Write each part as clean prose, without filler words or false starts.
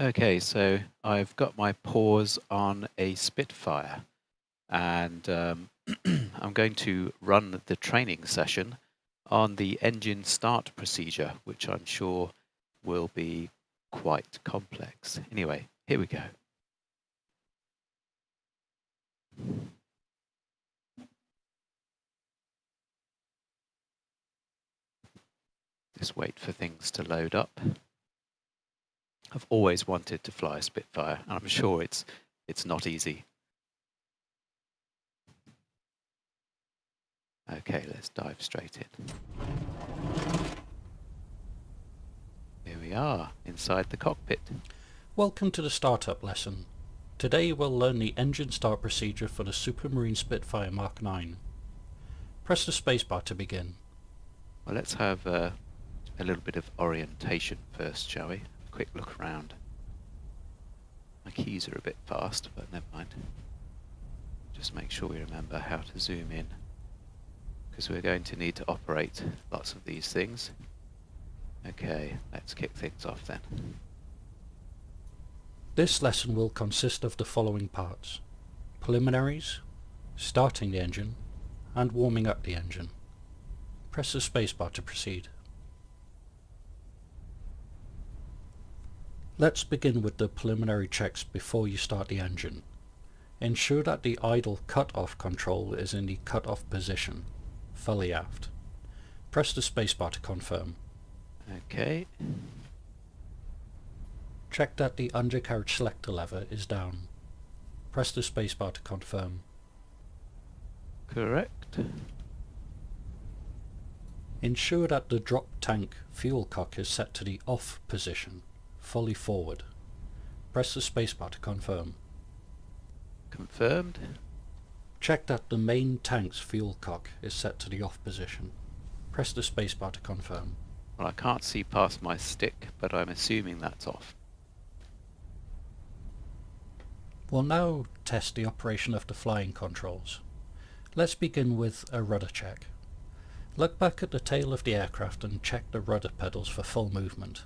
Okay, so I've got my paws on a Spitfire, and I'm going to run the training session on the engine start procedure, which I'm sure will be quite complex. Anyway, here we go. Just wait for things to load up. I've always wanted to fly a Spitfire, and I'm sure it's not easy. Okay, let's dive straight in. Here we are, inside the cockpit. Welcome to the startup lesson. Today we'll learn the engine start procedure for the Supermarine Spitfire Mark 9. Press the spacebar to begin. Well, let's have a little bit of orientation first, shall we? A quick look around. My keys are a bit fast, but never mind. Just make sure we remember how to zoom in, because we're going to need to operate lots of these things. Okay, let's kick things off then. This lesson will consist of the following parts: preliminaries, starting the engine, and warming up the engine. Press the spacebar to proceed. Let's begin with the preliminary checks before you start the engine. Ensure that the idle cut-off control is in the cut-off position, fully aft. Press the spacebar to confirm. Okay. Check that the undercarriage selector lever is down. Press the spacebar to confirm. Correct. Ensure that the drop tank fuel cock is set to the off position, fully forward. Press the spacebar to confirm. Confirmed. Check that the main tank's fuel cock is set to the off position. Press the spacebar to confirm. Well, I can't see past my stick, but I'm assuming that's off. We'll now test the operation of the flying controls. Let's begin with a rudder check. Look back at the tail of the aircraft and check the rudder pedals for full movement.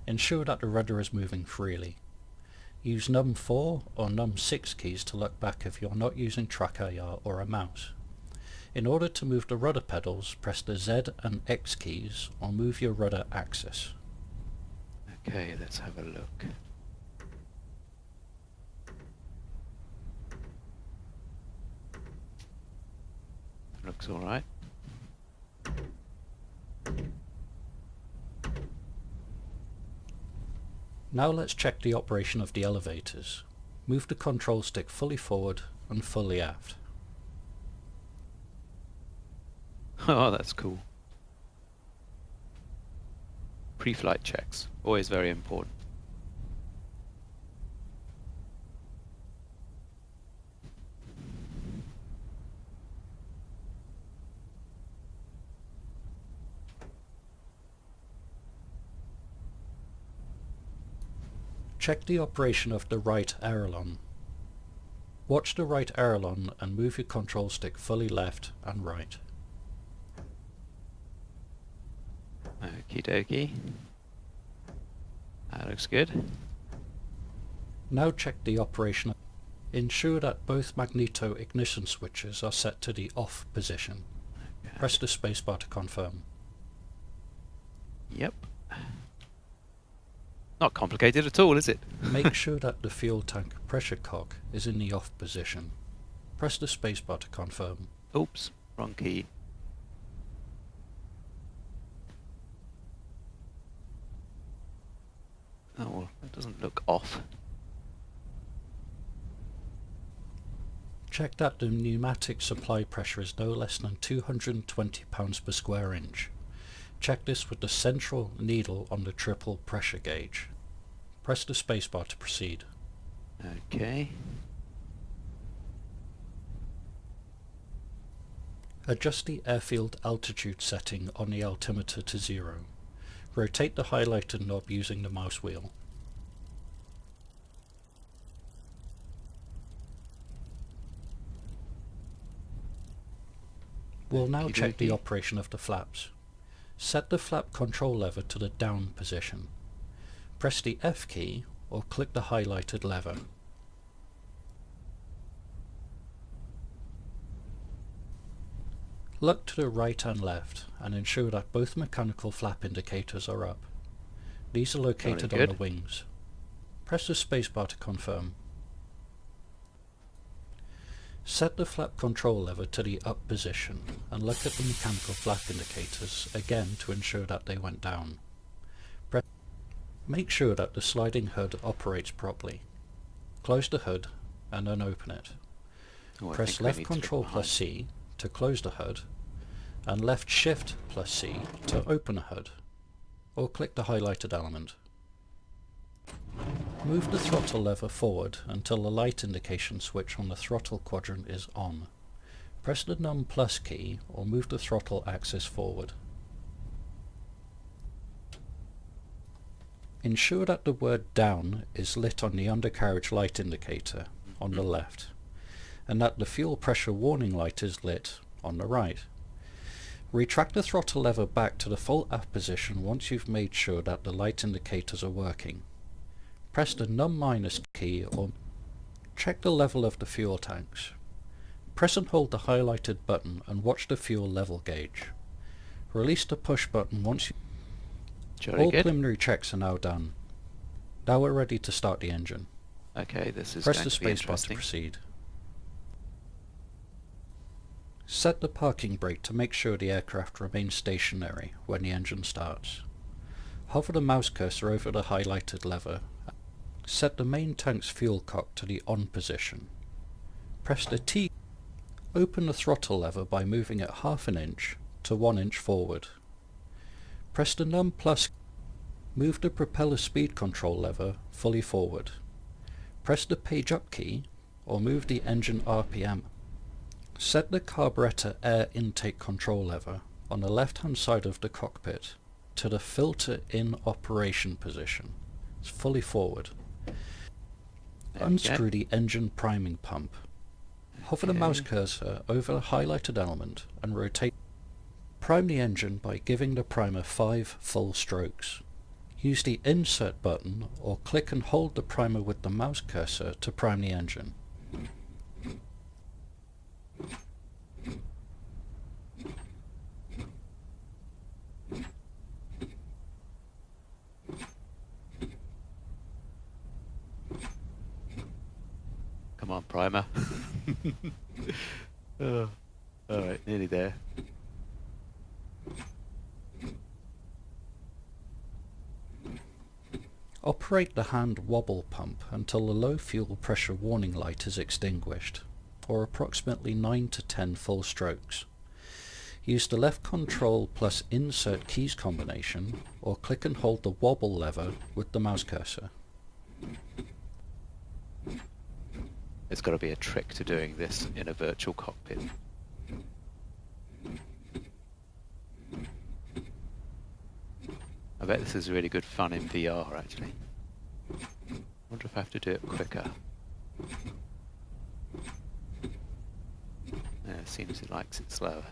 Ensure that the rudder is moving freely. Use num 4 or num 6 keys to look back if you're not using track IR or a mouse. In order to move the rudder pedals, press the Z and X keys or move your rudder axis. Okay, let's have a look. Looks all right. Now let's check the operation of the elevators. Move the control stick fully forward and fully aft. Oh, that's cool. Pre-flight checks, always very important. Check the operation of the right aileron. Watch the right aileron and move your control stick fully left and right. Okie dokie. That looks good. Now check the operation. Ensure that both magneto ignition switches are set to the off position. Okay. Press the spacebar to confirm. Yep. Not complicated at all, is it? Make sure that the fuel tank pressure cock is in the off position. Press the spacebar to confirm. Oops, wrong key. Oh, well, that doesn't look off. Check that the pneumatic supply pressure is no less than 220 pounds per square inch. Check this with the central needle on the triple pressure gauge. Press the spacebar to proceed. Okay. Adjust the airfield altitude setting on the altimeter to 0. Rotate the highlighted knob using the mouse wheel. We'll now check the operation of the flaps. Set the flap control lever to the down position. Press the F key or click the highlighted lever. Look to the right and left and ensure that both mechanical flap indicators are up. These are located on the wings. Press the spacebar to confirm. Set the flap control lever to the up position and look at the mechanical flap indicators again to ensure that they went down. Make sure that the sliding hood operates properly. Close the hood and then open it. Press left control plus C to close the hood and left shift plus C to open the hood, or click the highlighted element. Move the throttle lever forward until the light indication switch on the throttle quadrant is on. Press the num plus key or move the throttle axis forward. Ensure that the word down is lit on the undercarriage light indicator on the left, and that the fuel pressure warning light is lit on the right. Retract the throttle lever back to the full aft position once you've made sure that the light indicators are working. Press the num minus key or check the level of the fuel tanks. Press and hold the highlighted button and watch the fuel level gauge. Release the push button once you... All preliminary checks are now done. Now we're ready to start the engine. Okay, this is Press the spacebar to proceed. Set the parking brake to make sure the aircraft remains stationary when the engine starts. Hover the mouse cursor over the highlighted lever. Set the main tank's fuel cock to the on position. Press the T. Open the throttle lever by moving it half an inch to 1 inch forward. Press the num plus. Move the propeller speed control lever fully forward. Press the page up key or move the engine RPM. Set the carburetor air intake control lever on the left hand side of the cockpit to the filter in operation position. It's fully forward. Unscrew the engine priming pump. Hover the mouse cursor over the highlighted element and rotate. Prime the engine by giving the primer 5 full strokes. Use the insert button or click and hold the primer with the mouse cursor to prime the engine. Come on, primer. Oh, alright, nearly there. Operate the hand wobble pump until the low fuel pressure warning light is extinguished, or approximately 9 to 10 full strokes. Use the left control plus insert keys combination, or click and hold the wobble lever with the mouse cursor. There's got to be a trick to doing this in a virtual cockpit. I bet this is really good fun in VR, actually. Wonder if I have to do it quicker. Yeah, it seems it likes it slower.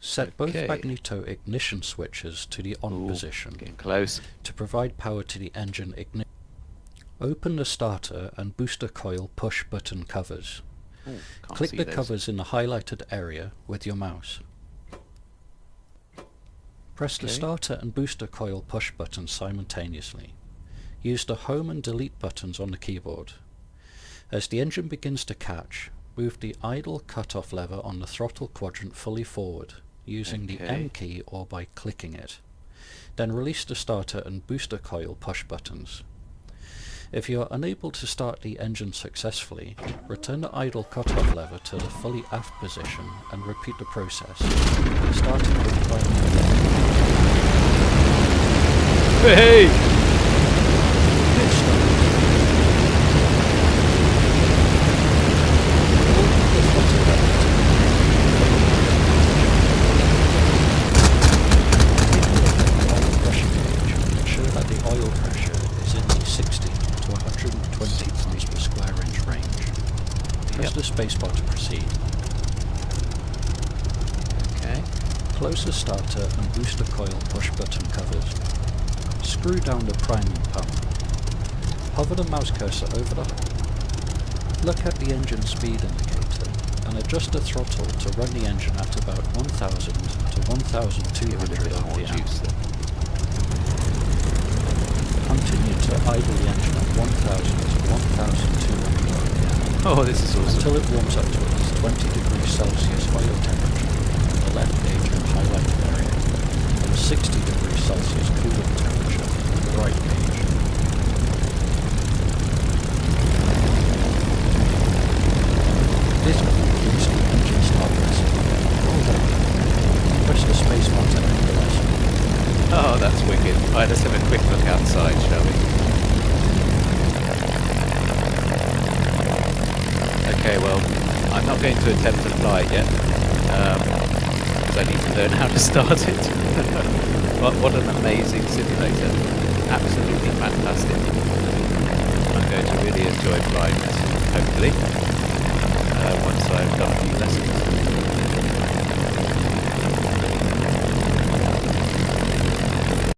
Set both magneto ignition switches to the on position. Getting close. To provide power to the engine ignition. Open the starter and booster coil push button covers. Click the covers in the highlighted area with your mouse. Press the starter and booster coil push buttons simultaneously. Use the home and delete buttons on the keyboard. As the engine begins to catch, move the idle cutoff lever on the throttle quadrant fully forward using the M key or by clicking it. Then release the starter and booster coil push buttons. If you are unable to start the engine successfully, return the idle cutoff lever to the fully aft position and repeat the process, starting with Hey! Ensure that the oil pressure is in the 60 to 120 parts per square inch range. Press the spacebar to proceed. Close the starter and booster coil push button covers. Screw down the priming pump. Hover the mouse cursor over the hull. Look at the engine speed indicator and adjust the throttle to run the engine at about 1000 to 1200 RPM. Continue to idle the engine at 1000 to 1200 RPM. Oh, this is awesome. Until it warms up to its 20 degrees Celsius oil temperature in the left gauge and highlighted area, and 60 degrees Celsius coolant temperature in the right gauge. This concludes the engine start recipe. Well done. Press the spacebar to end the lesson. Oh, that's wicked. Right, let's have a quick look outside, shall we? Okay, well, I'm not going to attempt to fly it yet, because I need to learn how to start it. What an amazing simulator. Absolutely fantastic. I'm going to really enjoy flying this, hopefully.